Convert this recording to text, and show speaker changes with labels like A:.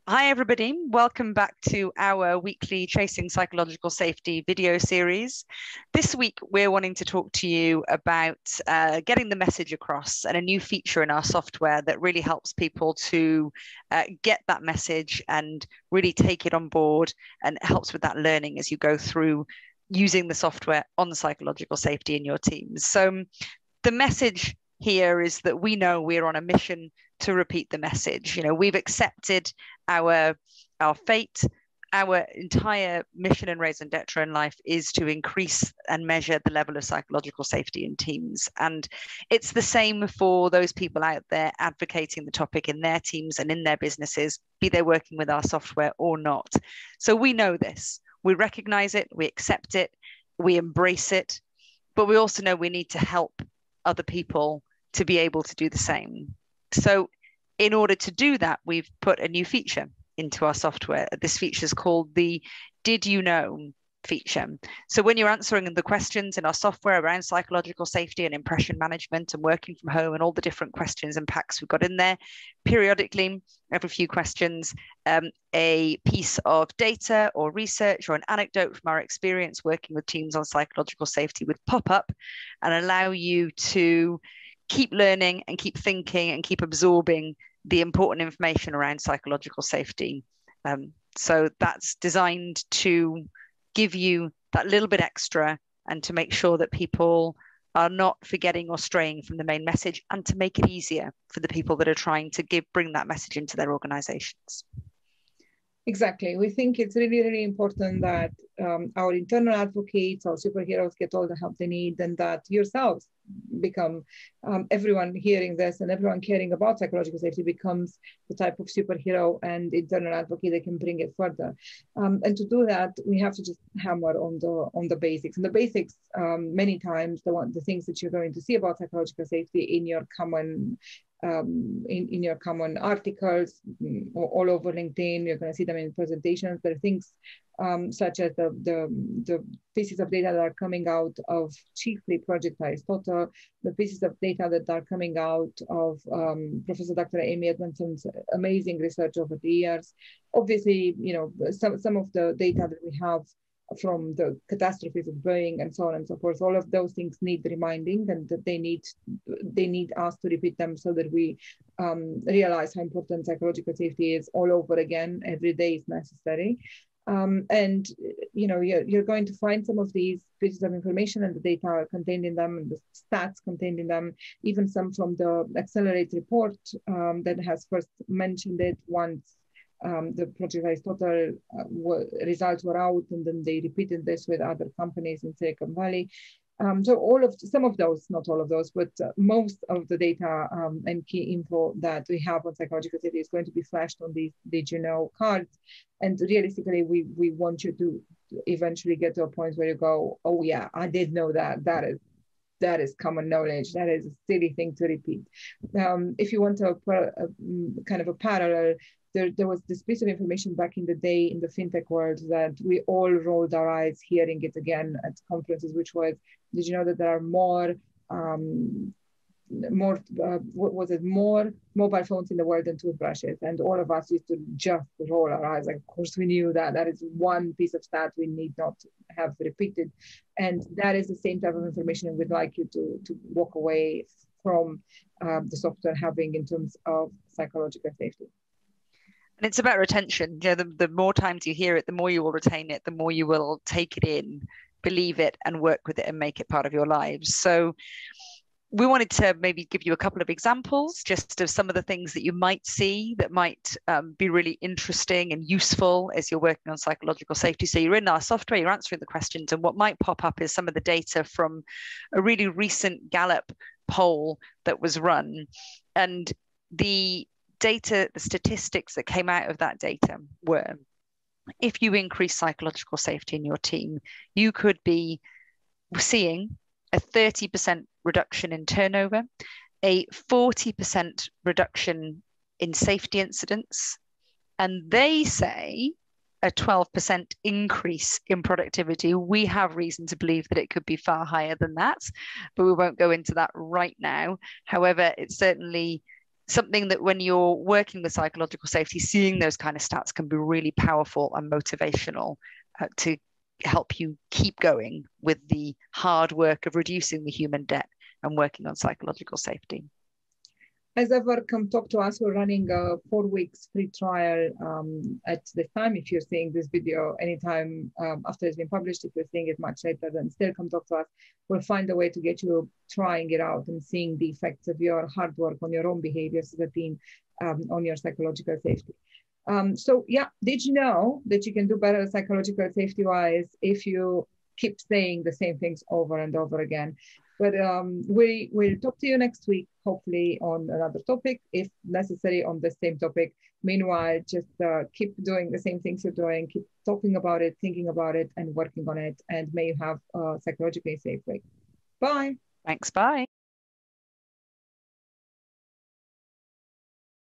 A: Hi, everybody. Welcome back to our weekly Chasing Psychological Safety video series. This week, we're wanting to talk to you about getting the message across and a new feature in our software that really helps people to get that message and really take it on board and helps with that learning as you go through using the software on psychological safety in your teams. So the message here is that we know we're on a mission to repeat the message. We've accepted our fate. Our entire mission in Raison d'etre in life is to increase and measure the level of psychological safety in teams. And it's the same for those people out there advocating the topic in their teams and in their businesses, be they working with our software or not. So we know this. We recognize it, we accept it, we embrace it, but we also know we need to help other people to be able to do the same. So in order to do that, we've put a new feature into our software. This feature is called the Did You Know feature. So when you're answering the questions in our software around psychological safety and impression management and working from home and all the different questions and packs we've got in there, periodically, every few questions, a piece of data or research or an anecdote from our experience working with teams on psychological safety would pop up and allow you to keep learning and keep thinking and keep absorbing the important information around psychological safety. So that's designed to give you that little bit extra and to make sure that people are not forgetting or straying from the main message, and to make it easier for the people that are trying to bring that message into their organizations.
B: Exactly. We think it's really, really important that our internal advocates, our superheroes get all the help they need, and that yourselves become, everyone hearing this and everyone caring about psychological safety becomes the type of superhero and internal advocate that can bring it further. And to do that, we have to just hammer on the basics. And the basics, many times, the things that you're going to see about psychological safety in your common in your common articles all over LinkedIn. You're going to see them in presentations. There are things such as the pieces of data that are coming out of chiefly Project Aristotle, the pieces of data that are coming out of Professor Dr. Amy Edmondson's amazing research over the years. Obviously, some of the data that we have from the catastrophes of Boeing and so on and so forth, all of those things need reminding, and that they need us to repeat them so that we realize how important psychological safety is all over again. Every day is necessary. And you're going to find some of these pieces of information and the data contained in them and the stats contained in them, even some from the Accelerate report that has first mentioned it once the Project Aristotle results were out, and then they repeated this with other companies in Silicon Valley. So some of those, not all of those, but most of the data and key info that we have on psychological safety is going to be flashed on these Did You Know cards. And realistically, we want you to eventually get to a point where you go, oh yeah, I did know that. That is common knowledge. That is a silly thing to repeat. If you want kind of a parallel, there was this piece of information back in the day in the fintech world that we all rolled our eyes hearing it again at conferences, which was, did you know that there are more mobile phones in the world than toothbrushes? And all of us used to just roll our eyes. Like, of course we knew that. That is one piece of stat we need not have repeated. And that is the same type of information we'd like you to walk away from the software having in terms of psychological safety.
A: And it's about retention. The more times you hear it, the more you will retain it, the more you will take it in, believe it, and work with it and make it part of your lives. So we wanted to maybe give you a couple of examples just of some of the things that you might see that might be really interesting and useful as you're working on psychological safety. So you're in our software, you're answering the questions, and what might pop up is some of the data from a really recent Gallup poll that was run. And the data, the statistics that came out of that data were, if you increase psychological safety in your team, you could be seeing a 30% reduction in turnover, a 40% reduction in safety incidents, and they say a 12% increase in productivity. We have reason to believe that it could be far higher than that, but we won't go into that right now. However, it's certainly something that when you're working with psychological safety, seeing those kind of stats can be really powerful and motivational to help you keep going with the hard work of reducing the human debt and working on psychological safety.
B: As ever, come talk to us. We're running a 4 weeks free trial at this time. If you're seeing this video anytime after it's been published, if you're seeing it much later, then still come talk to us. We'll find a way to get you trying it out and seeing the effects of your hard work on your own behaviors as a team on your psychological safety. So yeah, did you know that you can do better psychological safety-wise if you keep saying the same things over and over again? But we will talk to you next week, hopefully on another topic, if necessary on the same topic. Meanwhile, just keep doing the same things you're doing, keep talking about it, thinking about it, and working on it. And may you have a psychologically safe week. Bye.
A: Thanks. Bye.